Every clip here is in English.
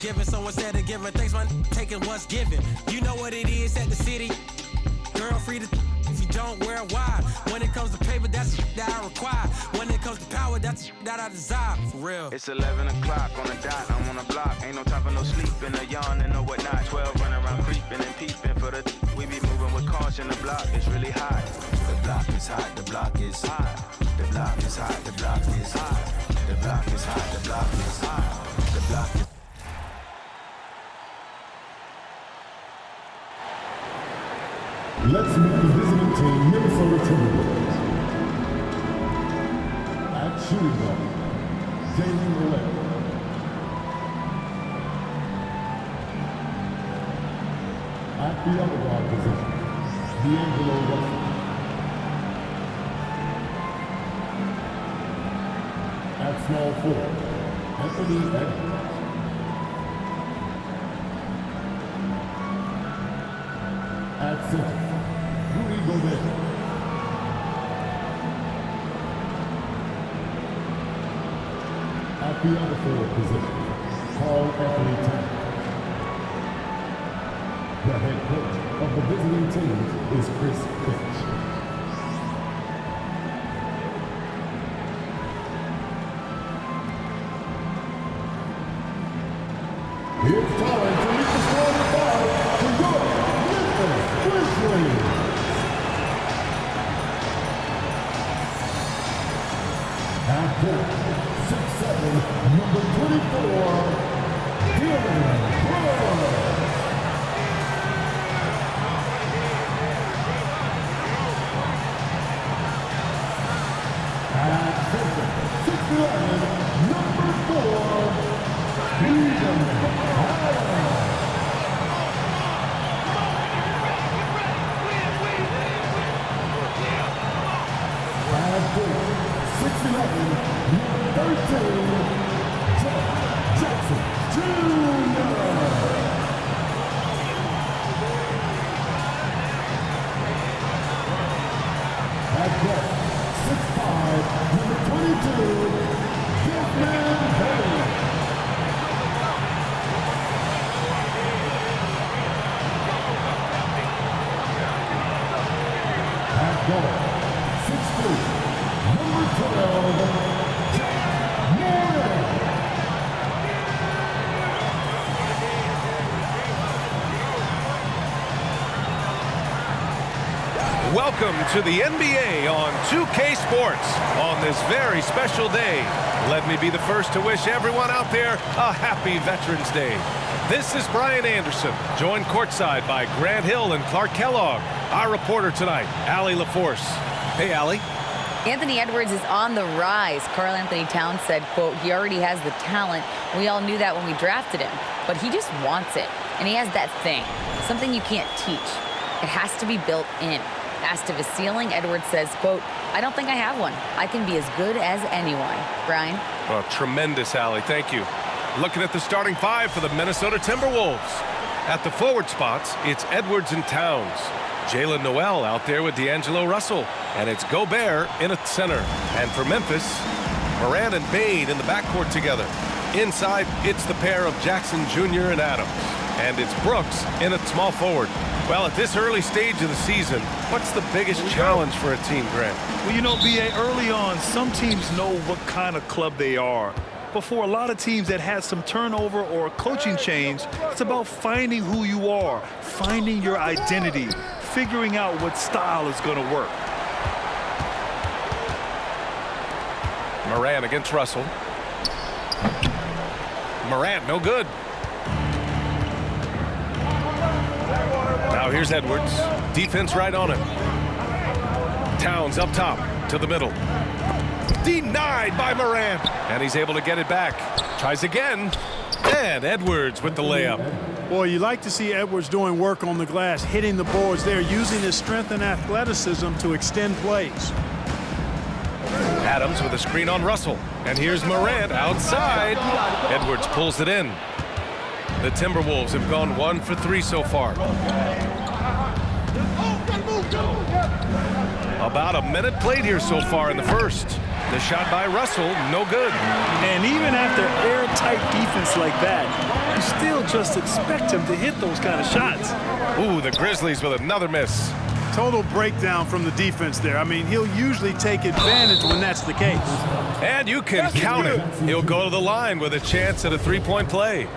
Giving someone said to giving thanks, man, taking what's given. You know what it is at the city. Girl, free to if you don't wear why. When it comes to paper, that's that I require. When it comes to power, that's that I desire. For real. It's 11 o'clock on the dot, I'm on the block. Ain't no time for no sleeping, no yawning, no whatnot. 12 running around creeping and peeping for the we be moving with caution. The block is really hot. The block is hot, the block is hot. The block is hot, the block is hot. The block is hot, the block is hot. The block is Let's meet the visiting team, Minnesota Timberwolves. At shooting guard, Jalen Millett. At the other guard position, D'Angelo Russell. At small forward, Anthony Edwards. At center, Rudy Gobert. At the other forward position, Carl Anthony Towns. The head coach of the visiting team is Chris Finch. It's time to meet the starting five to your Memphis Grizzlies. At court, 6'7", number 24, Dylan Brooks. At center, 6'11", number 4, Stephen Adams. At four, 6'11", number 13, Jeff Jackson Jr. At guard, 6'5", number 22, Desmond Bain. At guard, 6'3", number 12, Jack Morgan. Welcome to the NBA on 2K Sports on this very special day. Let me be the first to wish everyone out there a happy Veterans Day. This is Brian Anderson, joined courtside by Grant Hill and Clark Kellogg. Our reporter tonight, Allie LaForce. Hey, Allie. Anthony Edwards is on the rise. Karl Anthony Towns said, quote, he already has the talent. We all knew that when we drafted him, but he just wants it. And he has that thing, something you can't teach. It has to be built in. Asked of his ceiling, Edwards says, quote, I don't think I have one. I can be as good as anyone. Brian? Well, tremendous, Allie. Thank you. Looking at the starting five for the Minnesota Timberwolves. At the forward spots, it's Edwards and Towns. Jalen Noel out there with D'Angelo Russell. And it's Gobert in at center. And for Memphis, Morant and Bain in the backcourt together. Inside, it's the pair of Jackson Jr. and Adams. And it's Brooks in at small forward. Well, at this early stage of the season, what's the biggest challenge for a team, Grant? Well, you know, B.A., early on, some teams know what kind of club they are. But for a lot of teams that had some turnover or a coaching change, it's about finding who you are, finding your identity, figuring out what style is going to work. Morant against Russell. Morant, no good. Now here's Edwards. Defense right on him. Towns up top to the middle. Denied by Morant. And he's able to get it back. Tries again. And Edwards with the layup. Boy, you like to see Edwards doing work on the glass, hitting the boards there, using his strength and athleticism to extend plays. Adams with a screen on Russell. And here's Morant outside. Edwards pulls it in. The Timberwolves have gone 1 for 3 so far. About a minute played here so far in the first. The shot by Russell, no good. And even after airtight defense like that, you still just expect him to hit those kind of shots. Ooh, the Grizzlies with another miss. Total breakdown from the defense there. I mean, he'll usually take advantage when that's the case. And you can count it. He'll go to the line with a chance at a three-point play.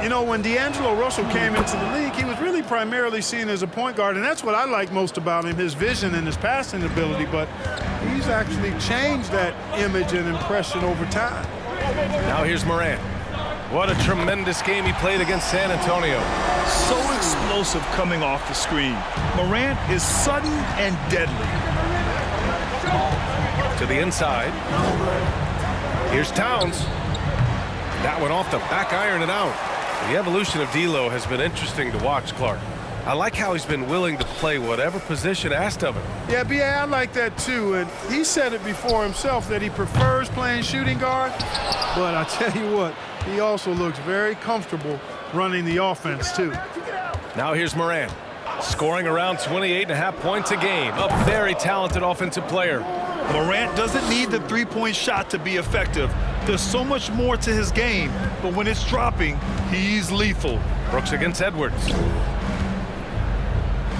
You know, when D'Angelo Russell came into the league, he was really primarily seen as a point guard, and that's what I like most about him, his vision and his passing ability, but he's actually changed that image and impression over time. Now here's Morant. What a tremendous game he played against San Antonio. So explosive coming off the screen. Morant is sudden and deadly. To the inside. Here's Towns. That one off the back iron and out. The evolution of D'Lo has been interesting to watch, Clark. I like how he's been willing to play whatever position asked of him. Yeah, B.A., I like that too, and he said it before himself that he prefers playing shooting guard, but I tell you what, he also looks very comfortable running the offense too. Now here's Morant, scoring around 28.5 points a game. A very talented offensive player. Morant doesn't need the three-point shot to be effective. There's so much more to his game, but when it's dropping, he's lethal. Brooks against Edwards.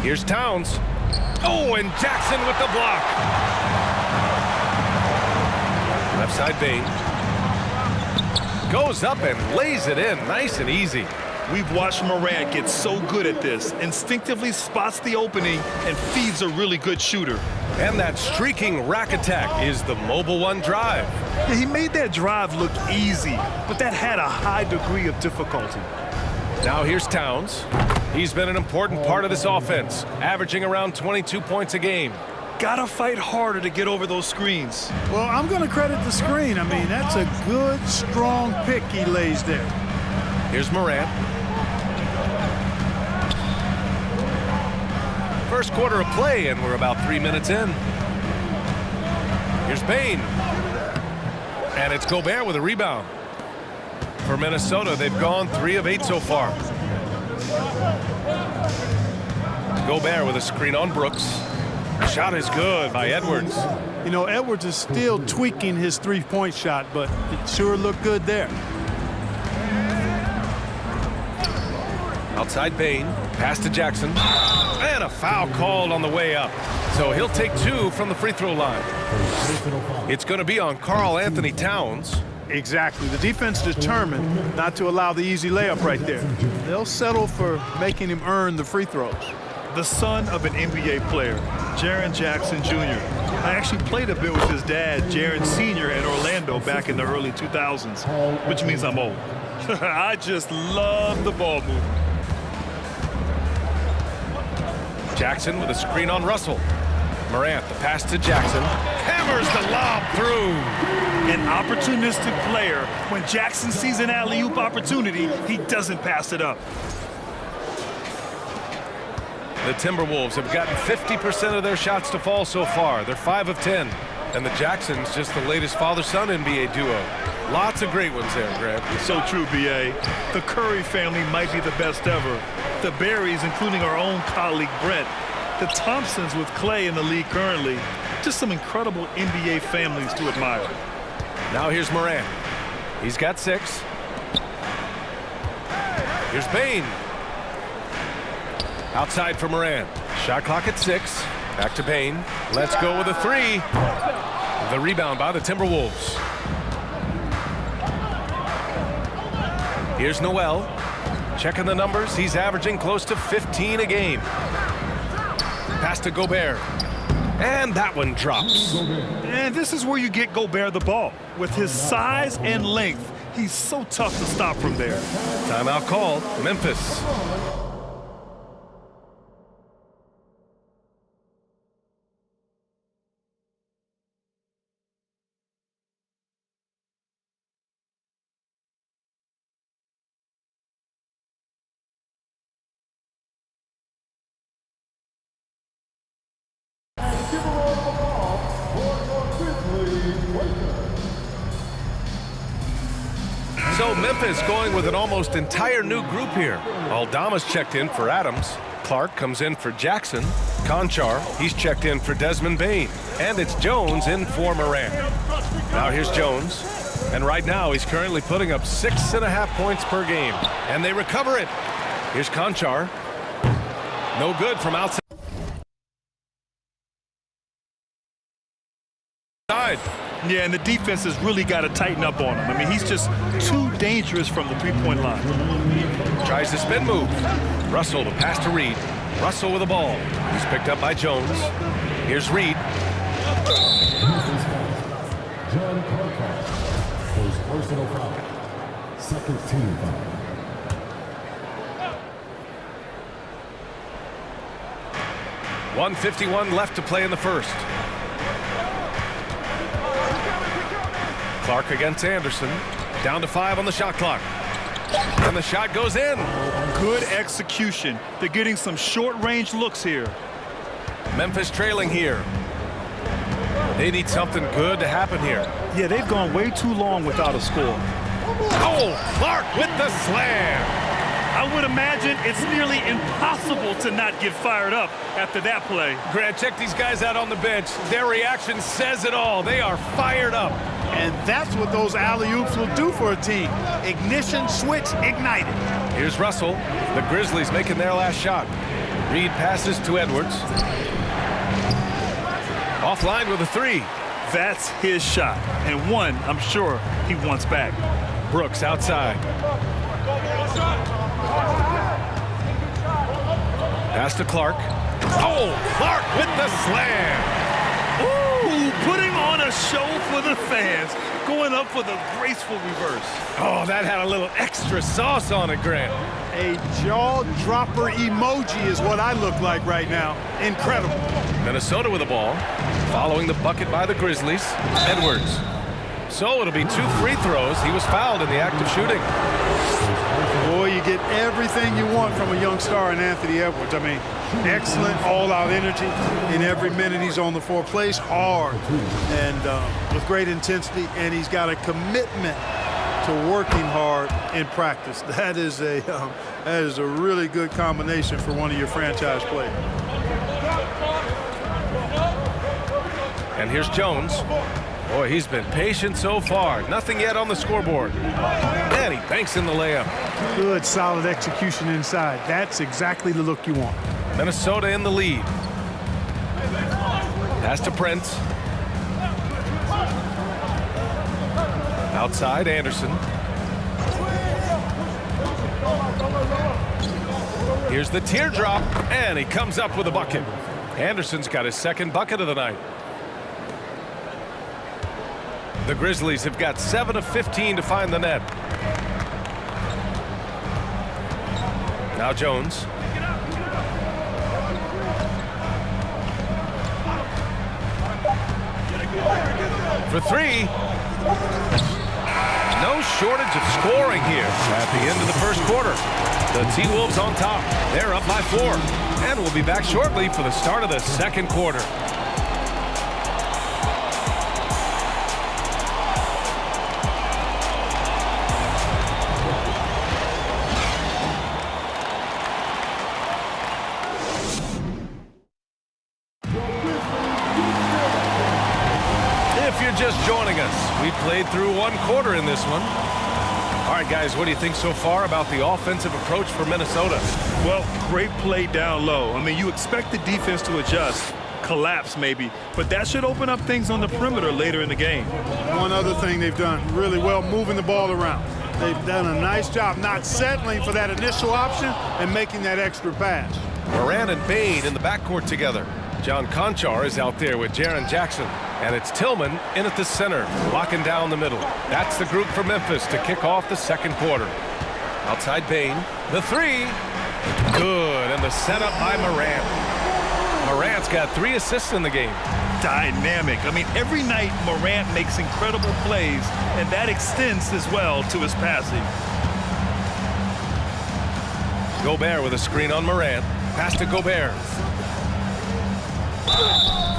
Here's Towns. Oh, and Jackson with the block. Left side Bain. Goes up and lays it in, nice and easy. We've watched Morant get so good at this, instinctively spots the opening and feeds a really good shooter. And that streaking rack attack is the Mobile One drive. Yeah, he made that drive look easy, but that had a high degree of difficulty. Now here's Towns. He's been an important part of this offense, averaging around 22 points a game. Gotta fight harder to get over those screens. Well, I'm going to credit the screen. I mean, that's a good, strong pick he lays there. Here's Morant. First quarter of play, and we're about 3 minutes in. Here's Bain. And it's Gobert with a rebound. For Minnesota, they've gone 3 of 8 so far. Gobert with a screen on Brooks. Shot is good by Edwards. You know, Edwards is still tweaking his three-point shot, but it sure looked good there. Outside Bain, pass to Jackson. And a foul called on the way up. So he'll take 2 from the free throw line. It's going to be on Karl Anthony Towns. Exactly. The defense determined not to allow the easy layup right there. They'll settle for making him earn the free throws. The son of an NBA player, Jaren Jackson Jr. I actually played a bit with his dad, Jaren Sr. at Orlando back in the early 2000s, which means I'm old. I just love the ball movement. Jackson with a screen on Russell. Morant, the pass to Jackson. Hammers the lob through. An opportunistic player. When Jackson sees an alley-oop opportunity, he doesn't pass it up. The Timberwolves have gotten 50% of their shots to fall so far. They're 5 of 10. And the Jacksons just the latest father-son NBA duo. Lots of great ones there, Grant. So true, B.A. The Curry family might be the best ever. The Berries, including our own colleague Brett. The Thompsons with Clay in the league currently. Just some incredible NBA families to admire. Now here's Morant. He's got 6. Here's Bain. Outside for Morant. Shot clock at 6. Back to Bain. Let's go with a 3. The rebound by the Timberwolves. Here's Noel. Checking the numbers. He's averaging close to 15 a game. Pass to Gobert. And that one drops. And this is where you get Gobert the ball. With his size and length, he's so tough to stop from there. Timeout called. Memphis. So Memphis going with an almost entire new group here. Aldama's checked in for Adams. Clark comes in for Jackson. Conchar, he's checked in for Desmond Bain. And it's Jones in for Morant. Now here's Jones. And right now, he's currently putting up 6.5 points per game. And they recover it. Here's Conchar. No good from outside. Yeah, and the defense has really got to tighten up on him. I mean, he's just too dangerous from the three-point line. Tries the spin move. Russell to pass to Reed. Russell with the ball. He's picked up by Jones. Here's Reed. John Carter, his personal foul. Second team foul. .151 left to play in the first. Clark against Anderson. Down to 5 on the shot clock. And the shot goes in. Good execution. They're getting some short-range looks here. Memphis trailing here. They need something good to happen here. Yeah, they've gone way too long without a score. Oh, Clark with the slam. I would imagine it's nearly impossible to not get fired up after that play. Grant, check these guys out on the bench. Their reaction says it all. They are fired up. And that's what those alley-oops will do for a team. Ignition switch ignited. Here's Russell. The Grizzlies making their last shot. Reed passes to Edwards. Offline with a 3. That's his shot, and one I'm sure he wants back. Brooks outside. Pass to Clark. Oh, Clark with the slam. Ooh, putting on a show for the fans. Going up for the graceful reverse. Oh, that had a little extra sauce on it, Grant. A jaw-dropper emoji is what I look like right now. Incredible. Minnesota with the ball. Following the bucket by the Grizzlies. Edwards. So it'll be 2 free throws. He was fouled in the act of shooting. Boy, you get everything you want from a young star in Anthony Edwards. I mean, excellent all-out energy in every minute he's on the floor. Plays hard and with great intensity, and he's got a commitment to working hard in practice. That is a really good combination for one of your franchise players. And here's Jones. Boy, he's been patient so far. Nothing yet on the scoreboard. And he banks in the layup. Good, solid execution inside. That's exactly the look you want. Minnesota in the lead. Pass to Prince. Outside, Anderson. Here's the teardrop, and he comes up with a bucket. Anderson's got his second bucket of the night. The Grizzlies have got 7 of 15 to find the net. Now Jones. For 3. No shortage of scoring here at the end of the first quarter. The T-Wolves on top. They're up by 4. And we'll be back shortly for the start of the second quarter. If you're just joining us, we played through 1 quarter in this one. All right, guys, what do you think so far about the offensive approach for Minnesota? Well, great play down low. I mean, you expect the defense to adjust, collapse maybe, but that should open up things on the perimeter later in the game. One other thing they've done really well, moving the ball around. They've done a nice job not settling for that initial option and making that extra pass. Moran and Bain in the backcourt together. John Conchar is out there with Jaren Jackson. And it's Tillman in at the center, locking down the middle. That's the group for Memphis to kick off the second quarter. Outside Bain, the 3. Good, and the setup by Morant. Morant's got 3 assists in the game. Dynamic. I mean, every night Morant makes incredible plays, and that extends as well to his passing. Gobert with a screen on Morant. Pass to Gobert.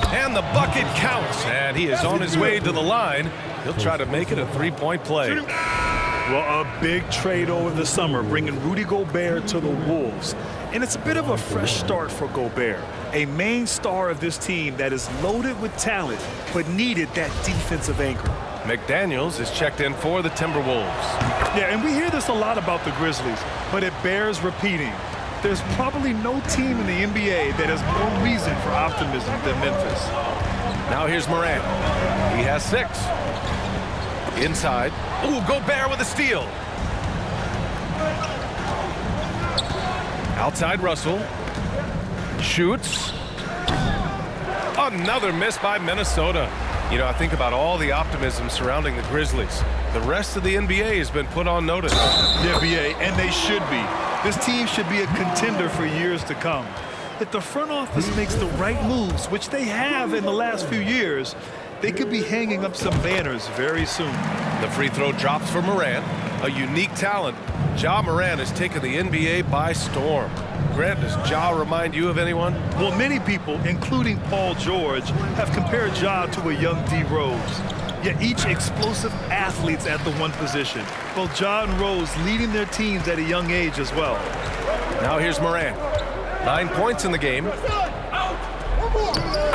And the bucket counts, and he is on his way to the line. He'll try to make it a 3-point play. Well, a big trade over the summer, bringing Rudy Gobert to the Wolves. And it's a bit of a fresh start for Gobert, a main star of this team that is loaded with talent, but needed that defensive anchor. McDaniels is checked in for the Timberwolves. Yeah, and we hear this a lot about the Grizzlies, but it bears repeating. There's probably no team in the NBA that has more reason for optimism than Memphis. Now here's Morant. He has 6. Inside. Ooh, Gobert with a steal. Outside Russell. Shoots. Another miss by Minnesota. You know, I think about all the optimism surrounding the Grizzlies. The rest of the NBA has been put on notice. Yeah, BA, and they should be. This team should be a contender for years to come. If the front office makes the right moves, which they have in the last few years, they could be hanging up some banners very soon. The free throw drops for Morant, a unique talent. Ja Morant has taken the NBA by storm. Grant, does Ja remind you of anyone? Well, many people, including Paul George, have compared Ja to a young D. Rose. Yet each explosive athlete's at the one position. Both Ja and Rose leading their teams at a young age as well. Now here's Morant. 9 points in the game.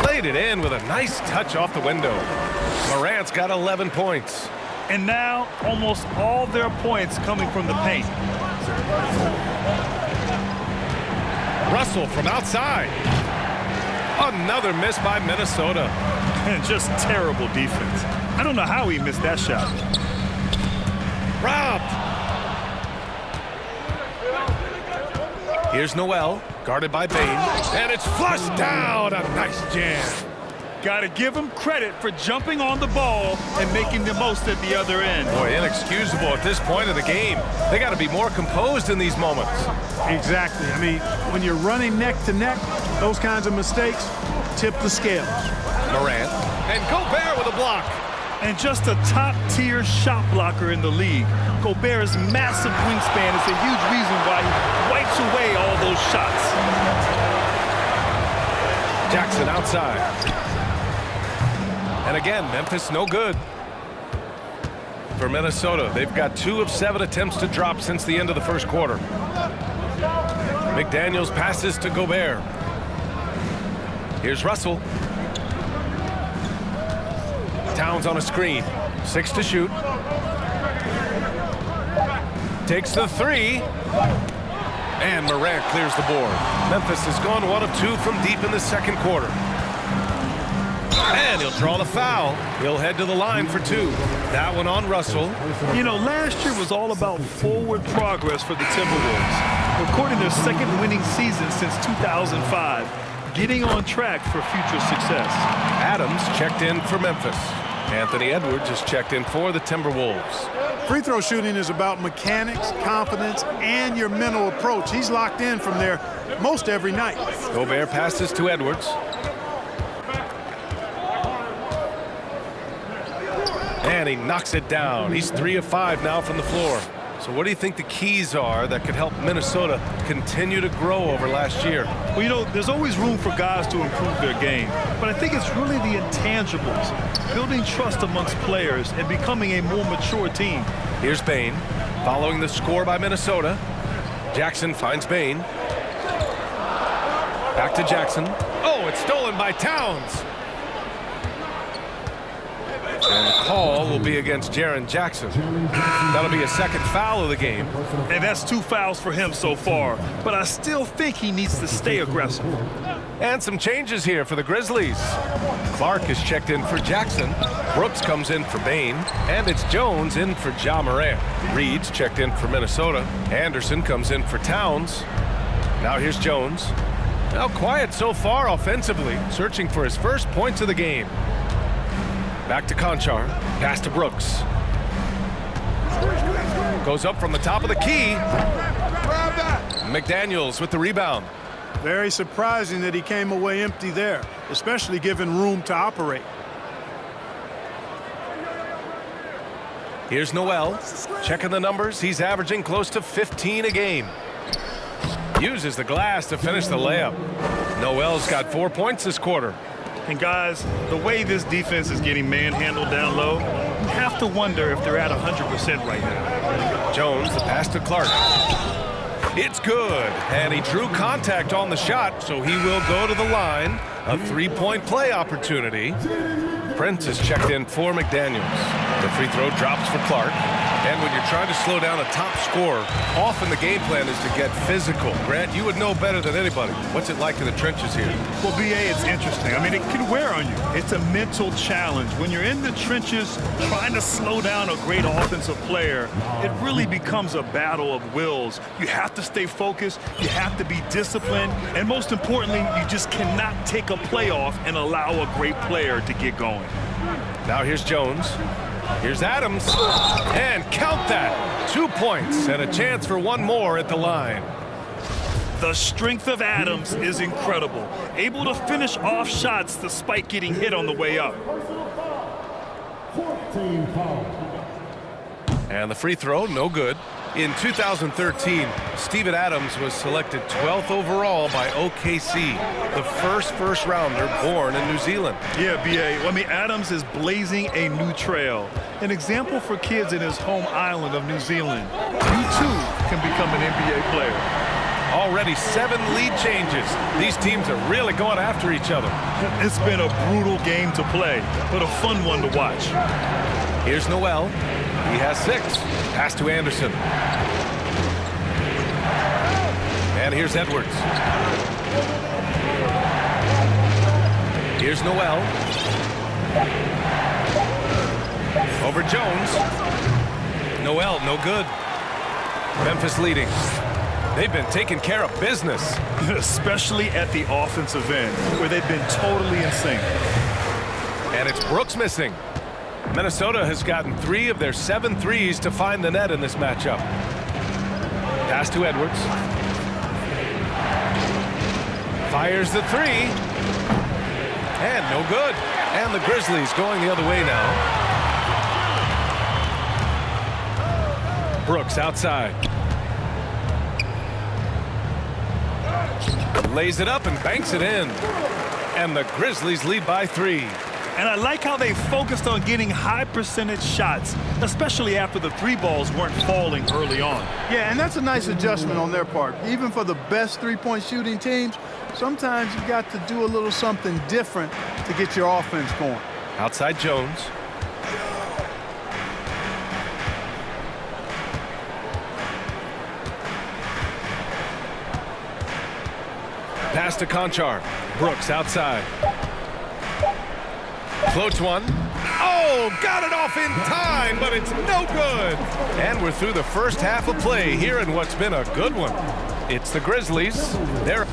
Played it in with a nice touch off the window. Morant's got 11 points. And now, almost all their points coming from the paint. Russell from outside. Another miss by Minnesota. And just terrible defense. I don't know how he missed that shot. Robbed. Here's Noel, guarded by Bane. And it's flushed down. A nice jam. Got to give him credit for jumping on the ball and making the most at the other end. Boy, inexcusable at this point of the game. They got to be more composed in these moments. Exactly. I mean, when you're running neck to neck, those kinds of mistakes tip the scales. Morant. And Gobert with a block. And just a top-tier shot blocker in the league. Gobert's massive wingspan is a huge reason why he wipes away all those shots. Jackson outside. And again, Memphis no good. For Minnesota, they've got 2 of 7 attempts to drop since the end of the first quarter. McDaniels passes to Gobert. Here's Russell. Towns on a screen. 6 to shoot. Takes the 3. And Morant clears the board. Memphis has gone 1 of 2 from deep in the second quarter. And he'll draw the foul. He'll head to the line for 2. That one on Russell. You know, last year was all about forward progress for the Timberwolves. Recording their second winning season since 2005. Getting on track for future success. Adams checked in for Memphis. Anthony Edwards is checked in for the Timberwolves. Free throw shooting is about mechanics, confidence, and your mental approach. He's locked in from there most every night. Gobert passes to Edwards. And he knocks it down. He's 3 of 5 now from the floor. So what do you think the keys are that could help Minnesota continue to grow over last year? Well, you know, there's always room for guys to improve their game. But I think it's really the intangibles, building trust amongst players and becoming a more mature team. Here's Bane, following the score by Minnesota. Jackson finds Bane. Back to Jackson. Oh, it's stolen by Towns. And the call will be against Jaren Jackson. That'll be a second foul of the game. And that's 2 fouls for him so far. But I still think he needs to stay aggressive. And some changes here for the Grizzlies. Clark is checked in for Jackson. Brooks comes in for Bane. And it's Jones in for Ja Morant. Reed's checked in for Minnesota. Anderson comes in for Towns. Now here's Jones. Now quiet so far offensively, searching for his first points of the game. Back to Conchar. Pass to Brooks. Goes up from the top of the key. McDaniels with the rebound. Very surprising that he came away empty there, especially given room to operate. Here's Noel. Checking the numbers. He's averaging close to 15 a game. Uses the glass to finish the layup. Noel's got 4 points this quarter. And guys, the way this defense is getting manhandled down low, you have to wonder if they're at 100% right now. Jones, the pass to Clark. It's good. And he drew contact on the shot, so he will go to the line. A 3-point play opportunity. Prince is checked in for McDaniels. The free throw drops for Clark. And when you're trying to slow down a top scorer, often the game plan is to get physical. Grant, you would know better than anybody. What's it like in the trenches here? Well, BA, it's interesting. I mean, it can wear on you. It's a mental challenge. When you're in the trenches trying to slow down a great offensive player, it really becomes a battle of wills. You have to stay focused. You have to be disciplined. And most importantly, you just cannot take a play off and allow a great player to get going. Now here's Jones. Here's Adams. And count that. 2 points and a chance for one more at the line. The strength of Adams is incredible. Able to finish off shots despite getting hit on the way up. 14 fouls. And the free throw, no good. In 2013, Steven Adams was selected 12th overall by OKC, the first rounder born in New Zealand. Yeah, BA. I mean, Adams is blazing a new trail. An example for kids in his home island of New Zealand. You too can become an NBA player. Already 7 lead changes. These teams are really going after each other. It's been a brutal game to play, but a fun one to watch. Here's Noel. He has 6. Pass to Anderson. And here's Edwards. Here's Noel. Over Jones. Noel, no good. Memphis leading. They've been taking care of business. Especially at the offensive end, where they've been totally in sync. And it's Brooks missing. Minnesota has gotten 3 of their 7 threes to find the net in this matchup. Pass to Edwards. Fires the 3. And no good. And the Grizzlies going the other way now. Brooks outside. Lays it up and banks it in. And the Grizzlies lead by 3. And I like how they focused on getting high percentage shots, especially after the 3 balls weren't falling early on. Yeah, and that's a nice adjustment on their part. Even for the best three-point shooting teams, sometimes you got to do a little something different to get your offense going. Outside Jones. Pass to Conchar. Brooks outside. Floats one. Oh, got it off in time, but it's no good. And we're through the first half of play here in what's been a good one. It's the Grizzlies. They're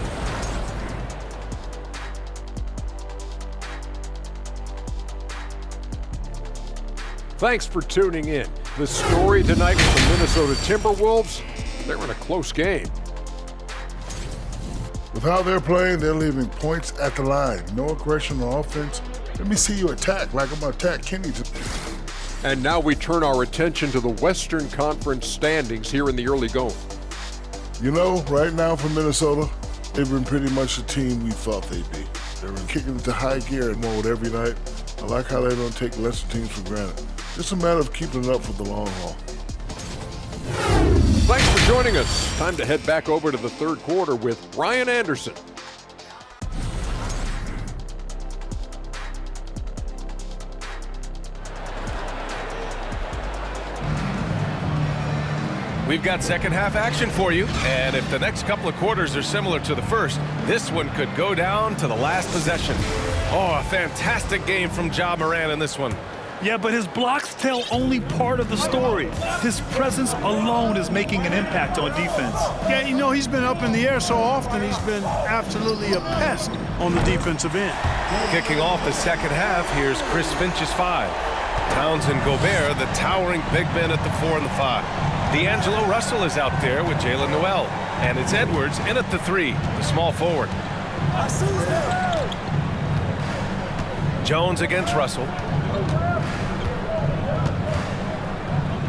Thanks for tuning in. The story tonight with the Minnesota Timberwolves, they're in a close game. With how they're playing, they're leaving points at the line. No aggression on offense. Let me see you attack like I'm going to attack Kenny. And now we turn our attention to the Western Conference standings here in the early going. You know, right now for Minnesota, they've been pretty much the team we thought they'd be. They've been kicking into high gear mode every night. I like how they don't take lesser teams for granted. Just a matter of keeping it up for the long haul. Thanks for joining us. Time to head back over to the third quarter with Ryan Anderson. We've got second half action for you, and if the next couple of quarters are similar to the first, this one could go down to the last possession. Oh, a fantastic game from Ja Morant in this one. Yeah, but his blocks tell only part of the story. His presence alone is making an impact on defense. Yeah, you know, he's been up in the air so often, he's been absolutely a pest on the defensive end. Kicking off the second half, here's Chris Finch's 5. Towns and Gobert, the towering big men at the 4 and the 5. D'Angelo Russell is out there with Jalen Noel. And it's Edwards in at the 3, the small forward. Jones against Russell.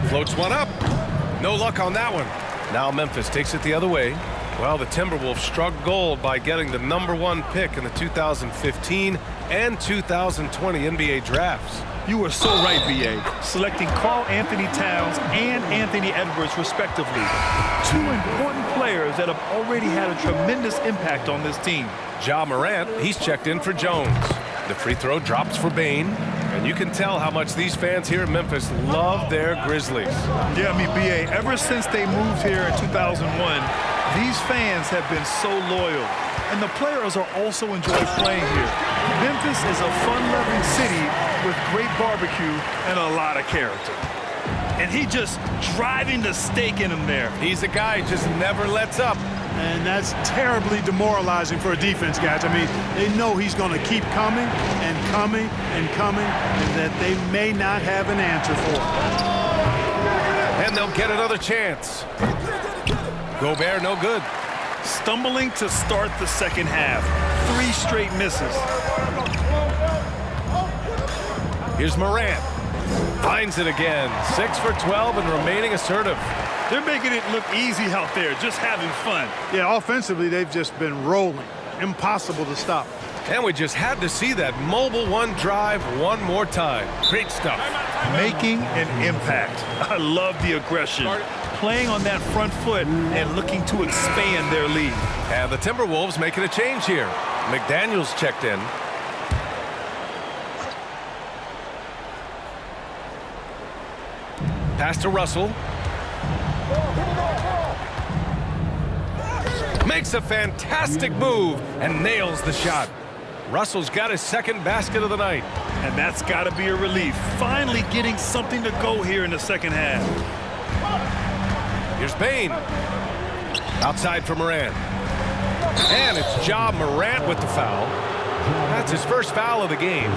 Floats one up. No luck on that one. Now Memphis takes it the other way. Well, the Timberwolves struck gold by getting the #1 pick in the 2015 and 2020 NBA drafts. You were so right, B.A. Selecting Karl Anthony Towns and Anthony Edwards, respectively. 2 important players that have already had a tremendous impact on this team. Ja Morant, he's checked in for Jones. The free throw drops for Bane. And you can tell how much these fans here in Memphis love their Grizzlies. Yeah, I mean, B.A., ever since they moved here in 2001, these fans have been so loyal. And the players are also enjoy playing here. Memphis is a fun-loving city with great barbecue and a lot of character. And he just driving the stake in him there. He's a guy who just never lets up. And that's terribly demoralizing for a defense, guys. I mean, they know he's going to keep coming and coming and coming, and that they may not have an answer for it. And they'll get another chance. Gobert, no good. Stumbling to start the second half. 3 straight misses. Here's Morant. Finds it again. 6 for 12 and remaining assertive. They're making it look easy out there, just having fun. Yeah, offensively, they've just been rolling. Impossible to stop. And we just had to see that mobile one drive one more time. Great stuff. Making an impact. I love the aggression. Playing on that front foot and looking to expand their lead. And the Timberwolves making a change here. McDaniels checked in. Pass to Russell. Makes a fantastic move and nails the shot. Russell's got his second basket of the night. And that's got to be a relief. Finally getting something to go here in the second half. Here's Bane. Outside for Morant. And it's Ja Morant with the foul. That's his first foul of the game.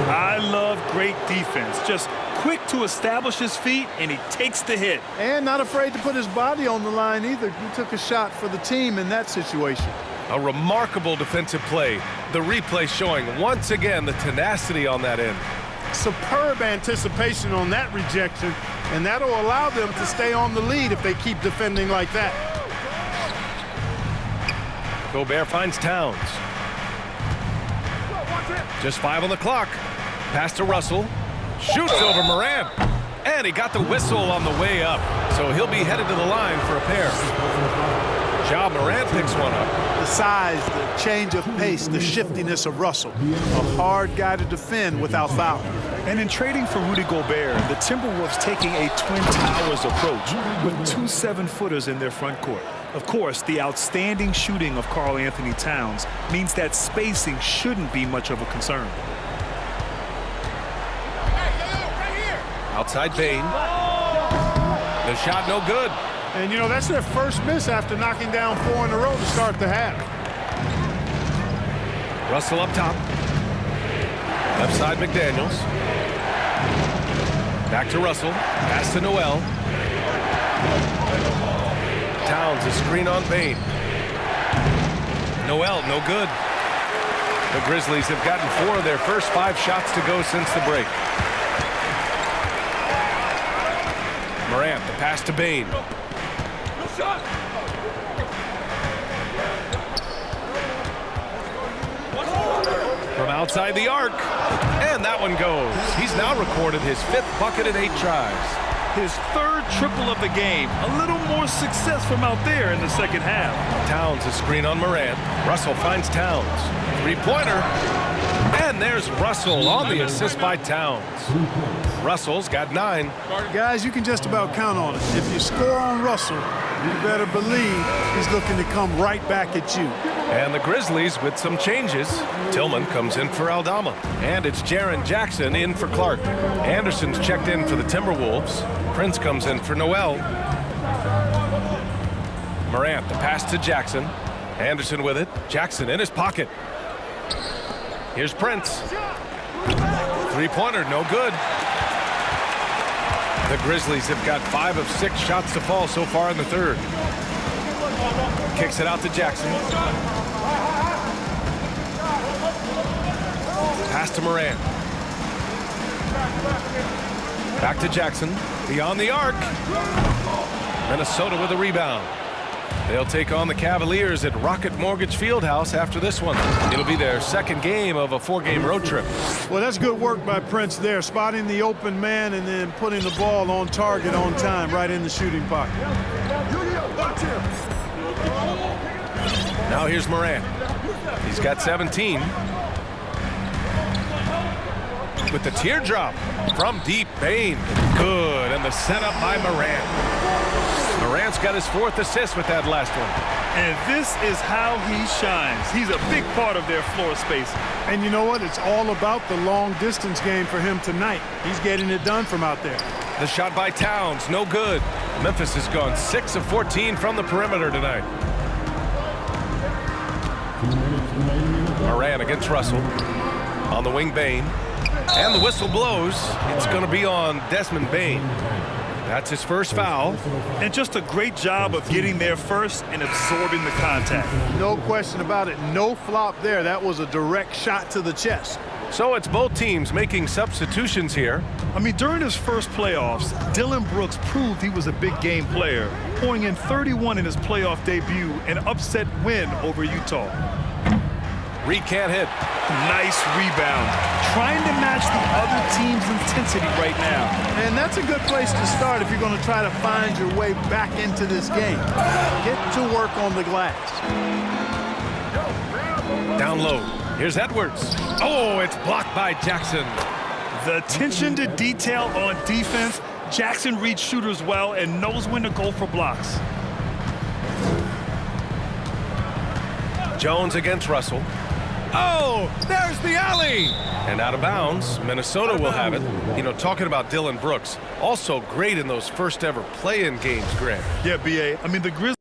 I love great defense. Just quick to establish his feet, and he takes the hit. And not afraid to put his body on the line either. He took a shot for the team in that situation. A remarkable defensive play. The replay showing once again the tenacity on that end. Superb anticipation on that rejection, and that'll allow them to stay on the lead if they keep defending like that. Gobert finds Towns. Just 5 on the clock. Pass to Russell. Shoots over Morant. And he got the whistle on the way up. So he'll be headed to the line for a pair. Ja Morant picks one up. The size, the change of pace, the shiftiness of Russell. A hard guy to defend without fouling. And in trading for Rudy Gobert, the Timberwolves taking a Twin Towers approach with 2 7-footers in their front court. Of course, the outstanding shooting of Karl Anthony Towns means that spacing shouldn't be much of a concern. Outside Bane. The shot no good. And, you know, that's their first miss after knocking down 4 in a row to start the half. Russell up top. Left side McDaniels. Back to Russell. Pass to Noel. Towns, a screen on Bane. Noel, no good. The Grizzlies have gotten 4 of their first 5 shots to go since the break. Morant, the pass to Bane. From outside the arc. And that one goes. He's now recorded his 5th bucket in 8 tries. His 3rd triple of the game. A little more success from out there in the second half. Towns, a screen on Morant. Russell finds Towns. 3-pointer. And there's Russell on the assist by Towns. Russell's got 9. Guys, you can just about count on it. If you score on Russell, you better believe he's looking to come right back at you. And the Grizzlies with some changes. Tillman comes in for Aldama. And it's Jaren Jackson in for Clark. Anderson's checked in for the Timberwolves. Prince comes in for Noel. Morant, the pass to Jackson. Anderson with it. Jackson in his pocket. Here's Prince. 3-pointer, no good. The Grizzlies have got 5 of 6 shots to fall so far in the 3rd. Kicks it out to Jackson. Pass to Morant. Back to Jackson. Beyond the arc. Minnesota with a rebound. They'll take on the Cavaliers at Rocket Mortgage Fieldhouse after this one. It'll be their 2nd game of a 4-game road trip. Well, that's good work by Prince there, spotting the open man and then putting the ball on target on time right in the shooting pocket. Now here's Morant. He's got 17. with the teardrop from deep. Bain, good, and the setup by Morant. Morant's got his 4th assist with that last one. And this is how he shines. He's a big part of their floor space. And you know what? It's all about the long distance game for him tonight. He's getting it done from out there. The shot by Towns, no good. Memphis has gone 6 of 14 from the perimeter tonight. Morant against Russell. On the wing, Bain. And the whistle blows. It's going to be on Desmond Bain. That's his first foul. And just a great job of getting there first and absorbing the contact. No question about it. No flop there. That was a direct shot to the chest. So it's both teams making substitutions here. I mean, during his first playoffs, Dillon Brooks proved he was a big game player, pouring in 31 in his playoff debut, an upset win over Utah. Reed can't hit. Nice rebound. Trying to match the other team's intensity right now. And that's a good place to start if you're going to try to find your way back into this game. Get to work on the glass. Down low. Here's Edwards. Oh, it's blocked by Jackson. The attention to detail on defense. Jackson reads shooters well and knows when to go for blocks. Jones against Russell. Oh, there's the alley! And out of bounds, Minnesota will have it. You know, talking about Dillon Brooks, also great in those first ever play-in games, Greg. Yeah, B.A. I mean, the Grizzlies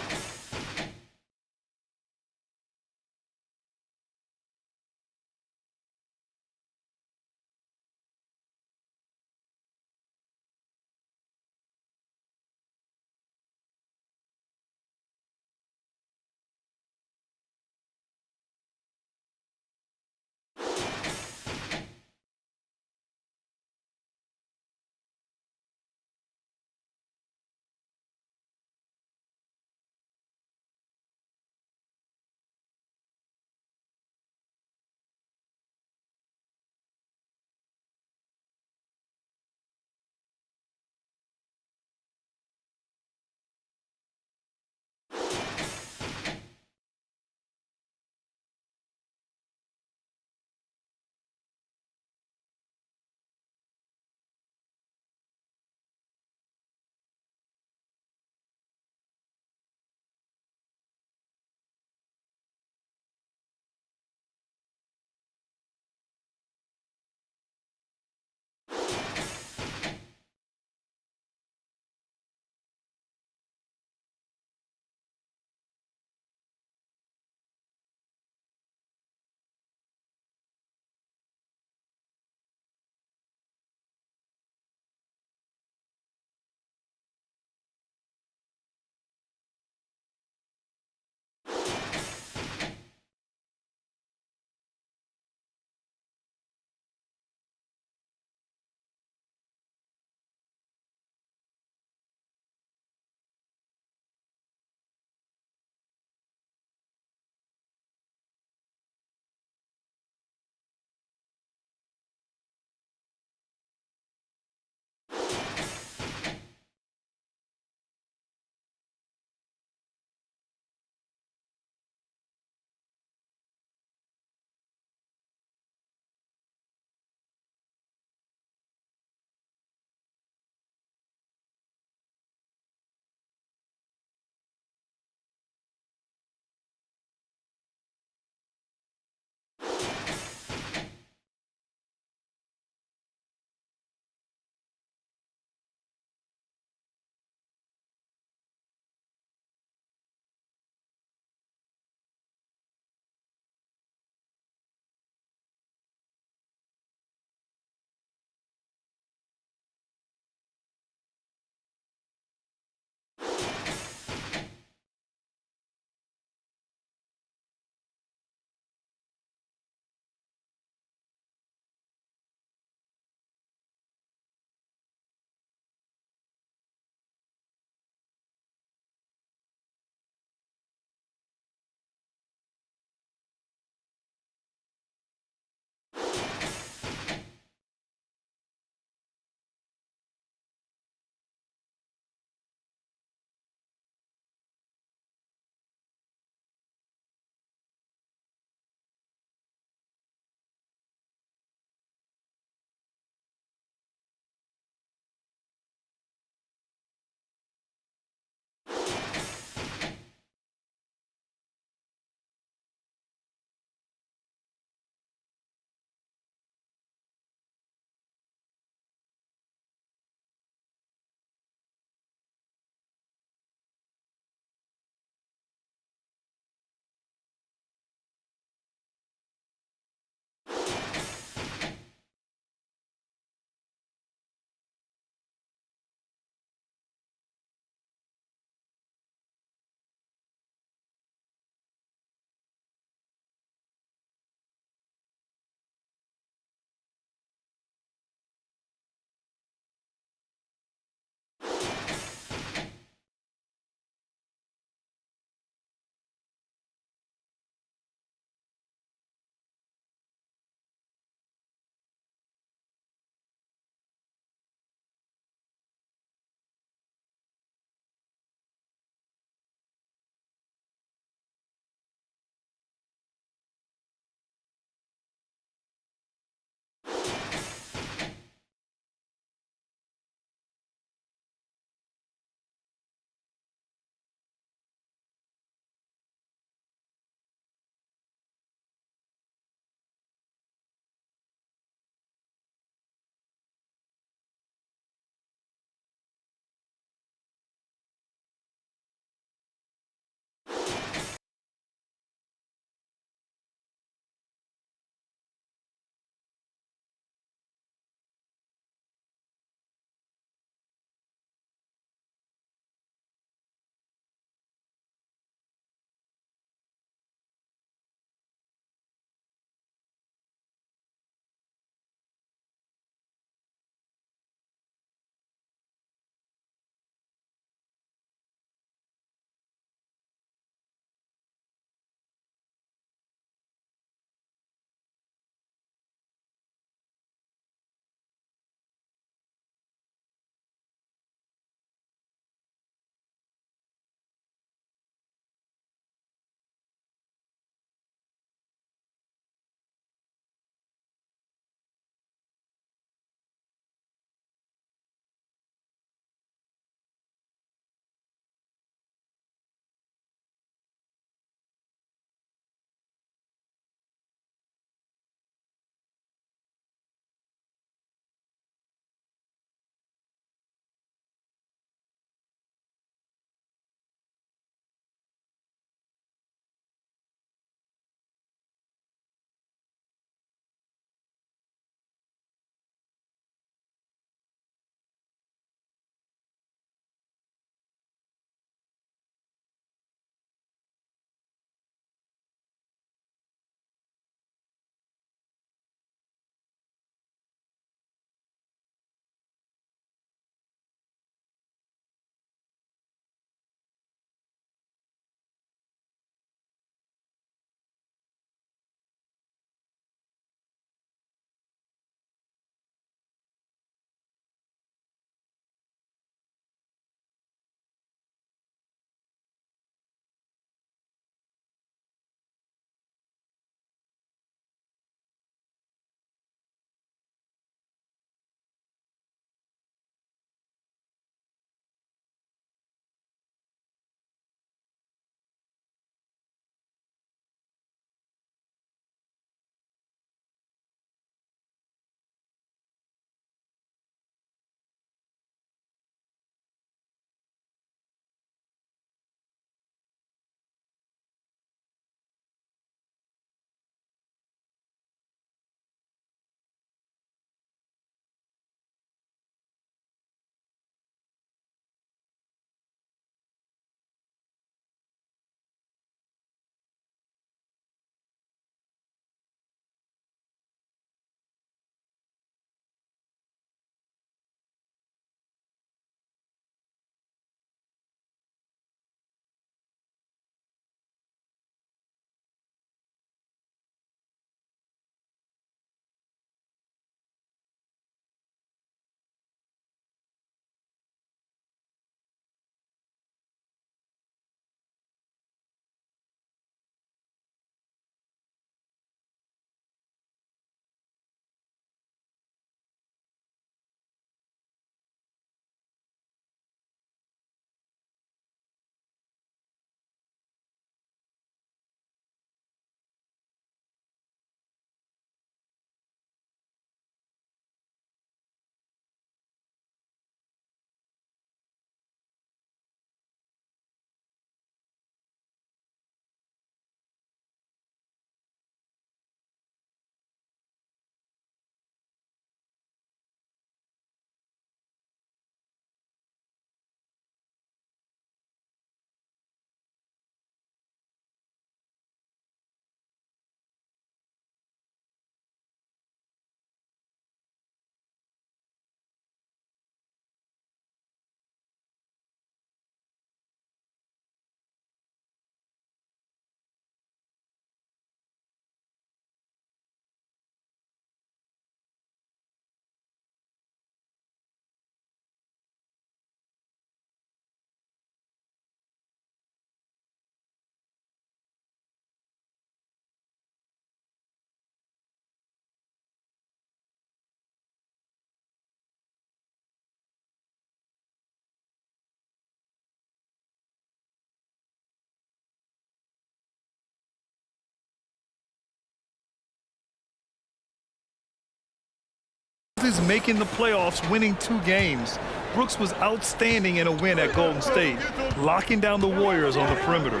Grizzlies making the playoffs, winning 2 games. Brooks was outstanding in a win at Golden State, locking down the Warriors on the perimeter.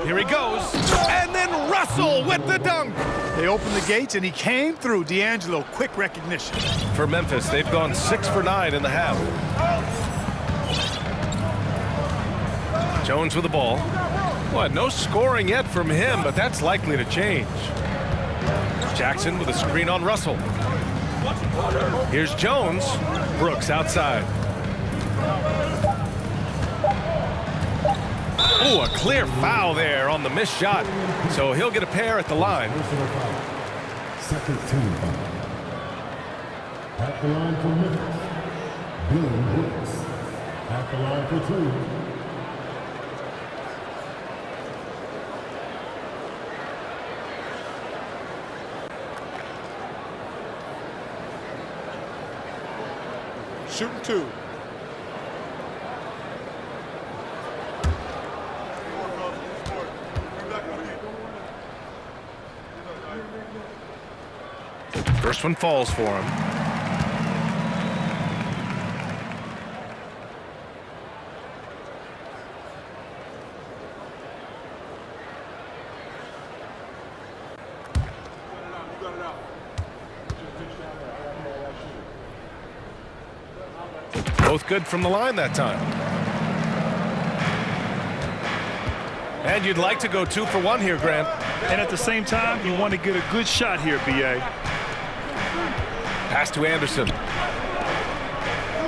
Here he goes, and then Russell with the dunk. They opened the gates, and he came through. D'Angelo, quick recognition. For Memphis, they've gone 6 for 9 in the half. Jones with the ball. What, no scoring yet from him, but that's likely to change. Jackson with a screen on Russell. Here's Jones. Brooks outside. Oh, a clear foul there on the missed shot. So he'll get a pair at the line. Second team foul. At the line for Memphis, Dylan Brooks. At the line for 2. Shooting 2. First one falls for him. Both good from the line that time. And you'd like to go 2 for 1 here, Grant. And at the same time, you want to get a good shot here, B.A. Pass to Anderson.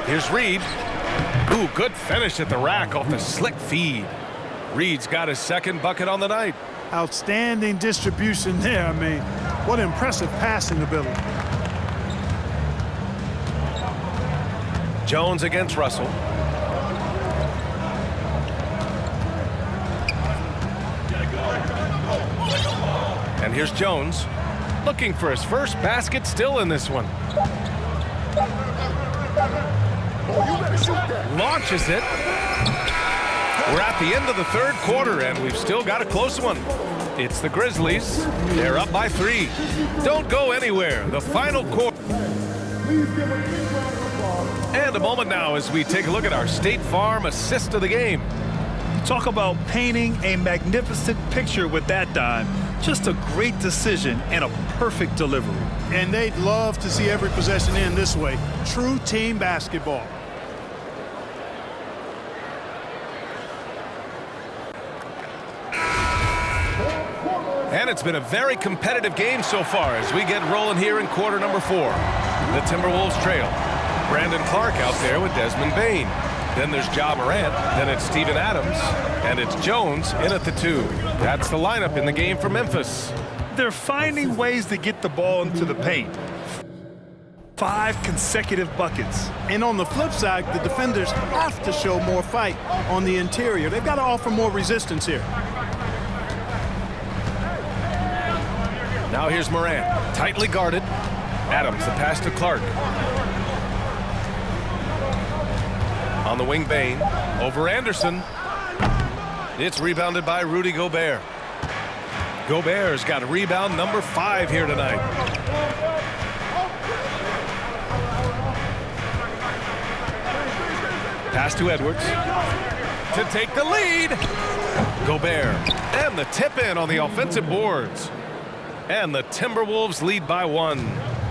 Here's Reed. Ooh, good finish at the rack off the slick feed. Reed's got his second bucket on the night. Outstanding distribution there. I mean, what impressive passing ability. Jones against Russell. And here's Jones, looking for his first basket, still in this one. Launches it. We're at the end of the third quarter, and we've still got a close one. It's the Grizzlies. They're up by 3. Don't go anywhere. The final quarter. And a moment now as we take a look at our State Farm assist of the game. Talk about painting a magnificent picture with that dime. Just a great decision and a perfect delivery. And they'd love to see every possession end this way. True team basketball. And it's been a very competitive game so far as we get rolling here in quarter number 4. The Timberwolves trail. Brandon Clark out there with Desmond Bane. Then there's Ja Morant. Then it's Steven Adams. And it's Jones in at the 2. That's the lineup in the game for Memphis. They're finding ways to get the ball into the paint. 5 consecutive buckets. And on the flip side, the defenders have to show more fight on the interior. They've got to offer more resistance here. Now here's Morant, tightly guarded. Adams, the pass to Clark. On the wing, Bane, over Anderson. It's rebounded by Rudy Gobert. Gobert's got a rebound number 5 here tonight. Pass to Edwards to take the lead. Gobert, and the tip in on the offensive boards. And the Timberwolves lead by 1.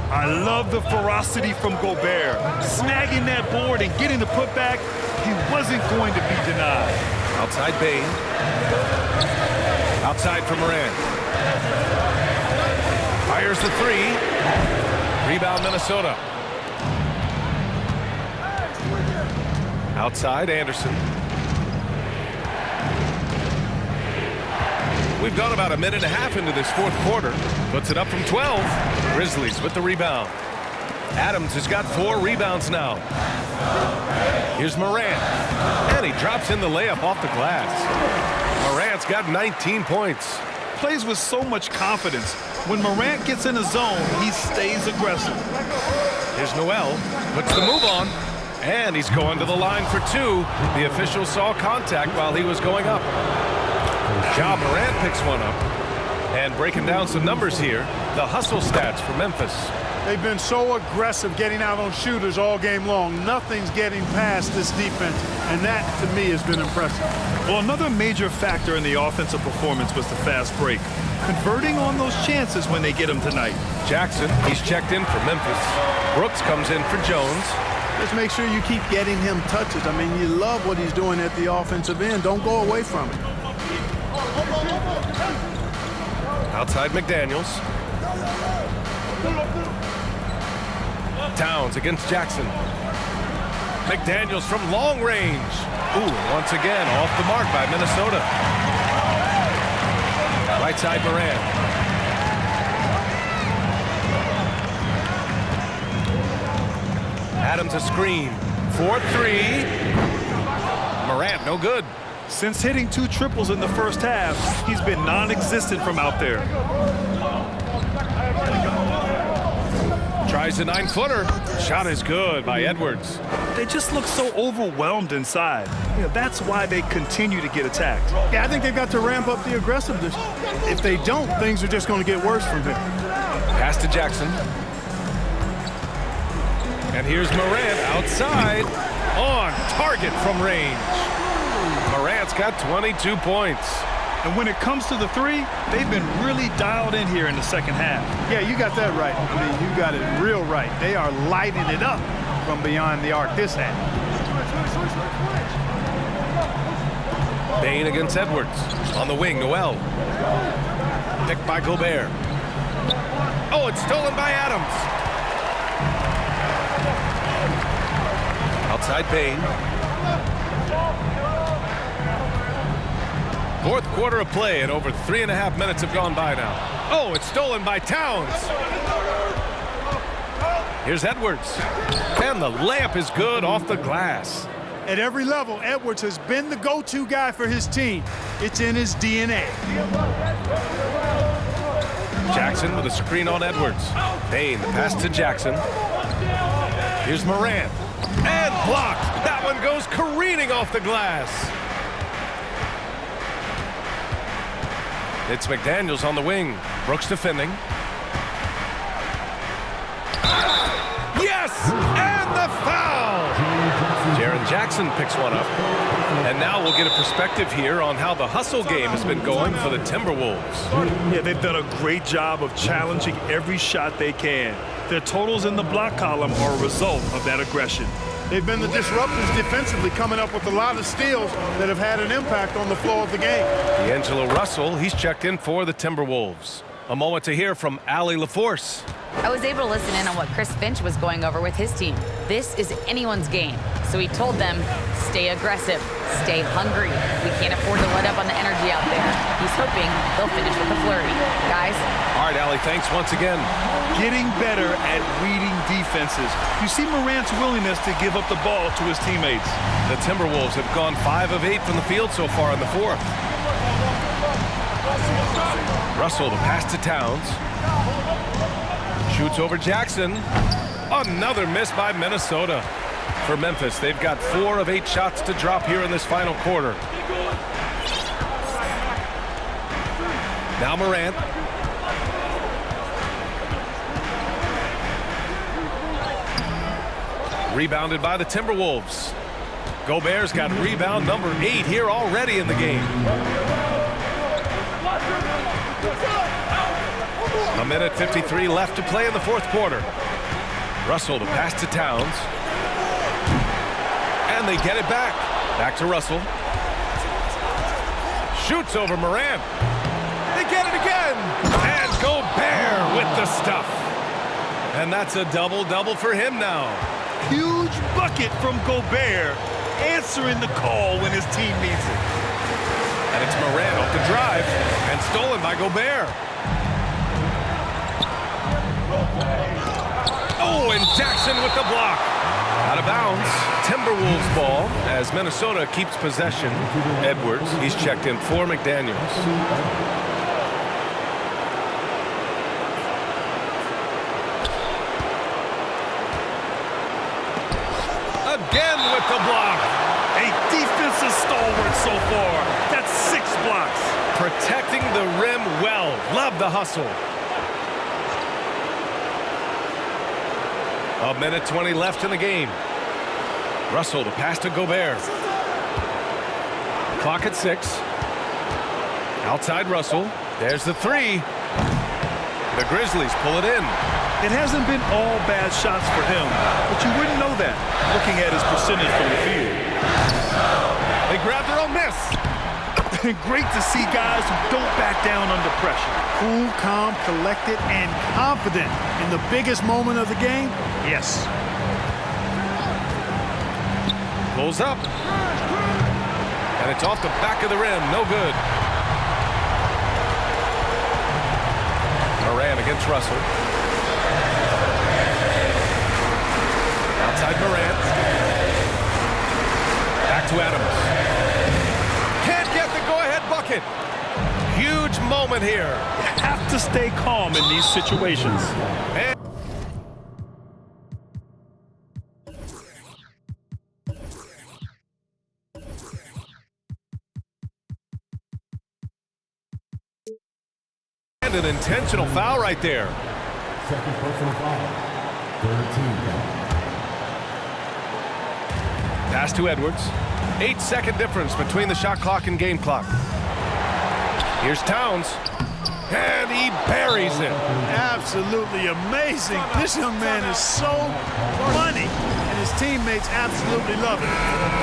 I love the ferocity from Gobert. Snagging that board and getting the putback, he wasn't going to be denied. Outside Bane. Outside for Morant. Fires the 3. Rebound Minnesota. Outside Anderson. We've gone about a minute and a half into this fourth quarter. Puts it up from 12. Grizzlies with the rebound. Adams has got 4 rebounds now. Here's Morant. And he drops in the layup off the glass. Morant's got 19 points. Plays with so much confidence. When Morant gets in a zone, he stays aggressive. Here's Noel. Puts the move on. And he's going to the line for 2. The official saw contact while he was going up. Ja Morant picks one up. And breaking down some numbers here, the hustle stats for Memphis. They've been so aggressive getting out on shooters all game long. Nothing's getting past this defense, and that, to me, has been impressive. Well, another major factor in the offensive performance was the fast break. Converting on those chances when they get them tonight. Jackson, he's checked in for Memphis. Brooks comes in for Jones. Just make sure you keep getting him touches. I mean, you love what he's doing at the offensive end. Don't go away from it. Outside McDaniels. Towns against Jackson. McDaniels from long range. Ooh, once again off the mark by Minnesota. Right side Morant. Adams a screen. 4-3. Morant no good. Since hitting 2 triples in the first half, he's been non-existent from out there. Tries a 9-footer. Shot is good by Edwards. They just look so overwhelmed inside. You know, that's why they continue to get attacked. Yeah, I think they've got to ramp up the aggressiveness. If they don't, things are just going to get worse from here. Pass to Jackson. And here's Morant outside. On target from range. Morant's got 22 points. And when it comes to the 3, they've been really dialed in here in the second half. Yeah, you got that right. I mean, you got it real right. They are lighting it up from beyond the arc this half. Bain against Edwards. On the wing, Noel. Picked by Gobert. Oh, it's stolen by Adams. Outside Bain. Fourth quarter of play, and over 3.5 minutes have gone by now. Oh, it's stolen by Towns. Here's Edwards. And the layup is good off the glass. At every level, Edwards has been the go-to guy for his team. It's in his DNA. Jackson with a screen on Edwards. Bain, the pass to Jackson. Here's Morant. And blocked. That one goes careening off the glass. It's McDaniels on the wing. Brooks defending. Yes! And the foul! Jaren Jackson picks one up. And now we'll get a perspective here on how the hustle game has been going for the Timberwolves. Yeah, they've done a great job of challenging every shot they can. Their totals in the block column are a result of that aggression. They've been the disruptors defensively, coming up with a lot of steals that have had an impact on the flow of the game. D'Angelo Russell, he's checked in for the Timberwolves. A moment to hear from Allie LaForce. I was able to listen in on what Chris Finch was going over with his team. This is anyone's game. So he told them, stay aggressive, stay hungry. We can't afford to let up on the energy out there. He's hoping they'll finish with a flurry. Guys? All right, Allie, thanks once again. Getting better at reading defenses. You see Morant's willingness to give up the ball to his teammates. The Timberwolves have gone 5 of 8 from the field so far in the fourth. Russell, the pass to Towns. Shoots over Jackson. Another miss by Minnesota. For Memphis, they've got 4 of 8 shots to drop here in this final quarter. Now Morant. Rebounded by the Timberwolves. Gobert's got rebound number 8 here already in the game. A minute 53 left to play in the fourth quarter. Russell, the pass to Towns. And they get it back. Back to Russell. Shoots over Morant. They get it again. And Gobert with the stuff. And that's a double-double for him now. Huge bucket from Gobert, answering the call when his team needs it. And it's Morant off the drive and stolen by Gobert. Oh, and Jackson with the block. Out of bounds. Timberwolves ball as Minnesota keeps possession. Edwards, he's checked in for McDaniels. Again with the block. A defensive stalwart so far. That's 6 blocks. Protecting the rim well. Love the hustle. A minute 20 left in the game. Russell to pass to Gobert. Clock at 6. Outside Russell. There's the three. The Grizzlies pull it in. It hasn't been all bad shots for him, but you wouldn't know that looking at his percentage from the field. They grab their own miss. Great to see guys who don't back down under pressure. Cool, calm, collected, and confident in the biggest moment of the game. Yes. Pulls up. And it's off the back of the rim. No good. Moran against Russell. Outside Moran. Back to Adams. Can't get the go-ahead bucket. Huge moment here. You have to stay calm in these situations. And an intentional foul right there. Second personal foul. Third team foul. Pass to Edwards. 8-second difference between the shot clock and game clock. Here's Towns. And he buries it. Absolutely amazing. This young man is so funny, and his teammates absolutely love it.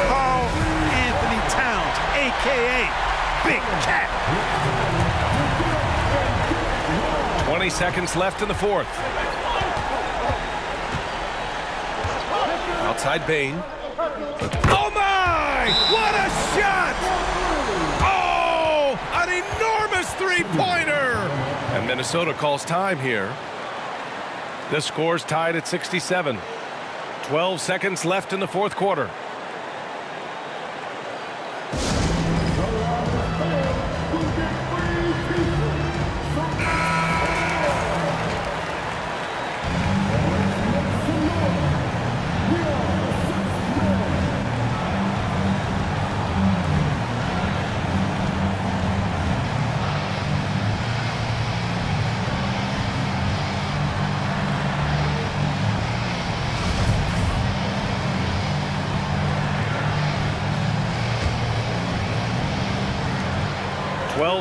Karl Anthony Towns, a.k.a. Big Cat. 20 seconds left in the fourth. Outside Bain. Oh my! What a shot! Oh! An enormous three-pointer! And Minnesota calls time here. The score's tied at 67. 12 seconds left in the fourth quarter.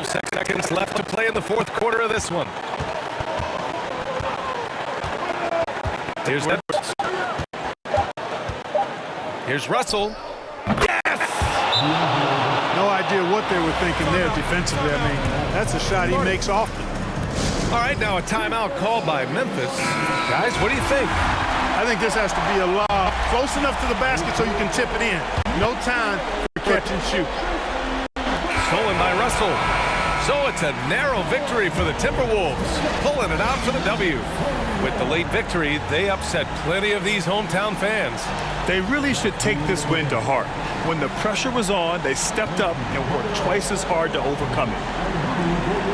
Seconds left to play in the fourth quarter of this one. Here's Edwards. Here's Russell. Yes! No idea what they were thinking there defensively. I mean, that's a shot he makes often. All right, now a timeout called by Memphis. Guys, what do you think? I think this has to be a lob close enough to the basket so you can tip it in. No time for catch and shoot. Stolen by Russell. So it's a narrow victory for the Timberwolves, pulling it out for the W. With the late victory, they upset plenty of these hometown fans. They really should take this win to heart. When the pressure was on, they stepped up and worked twice as hard to overcome it.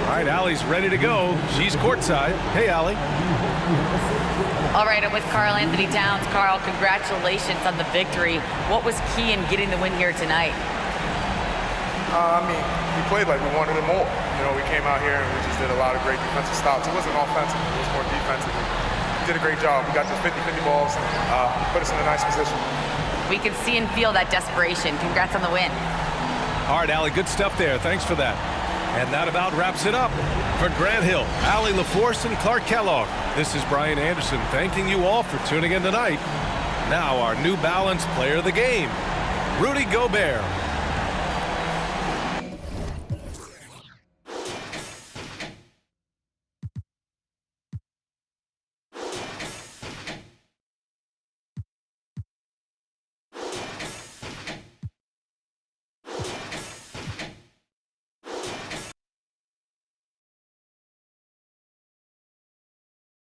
All right, Allie's ready to go. She's courtside. Hey, Allie. All right, I'm with Karl Anthony Towns. Karl, congratulations on the victory. What was key in getting the win here tonight? I mean, we played like we wanted it more. You know, we came out here and we just did a lot of great defensive stops. It wasn't offensive, it was more defensive. We did a great job. We got those 50-50 balls, put us in a nice position. We can see and feel that desperation. Congrats on the win. All right, Allie, good stuff there. Thanks for that. And that about wraps it up. For Grant Hill, Allie LaForce, and Clark Kellogg, this is Brian Anderson thanking you all for tuning in tonight. Now our New Balance player of the game, Rudy Gobert.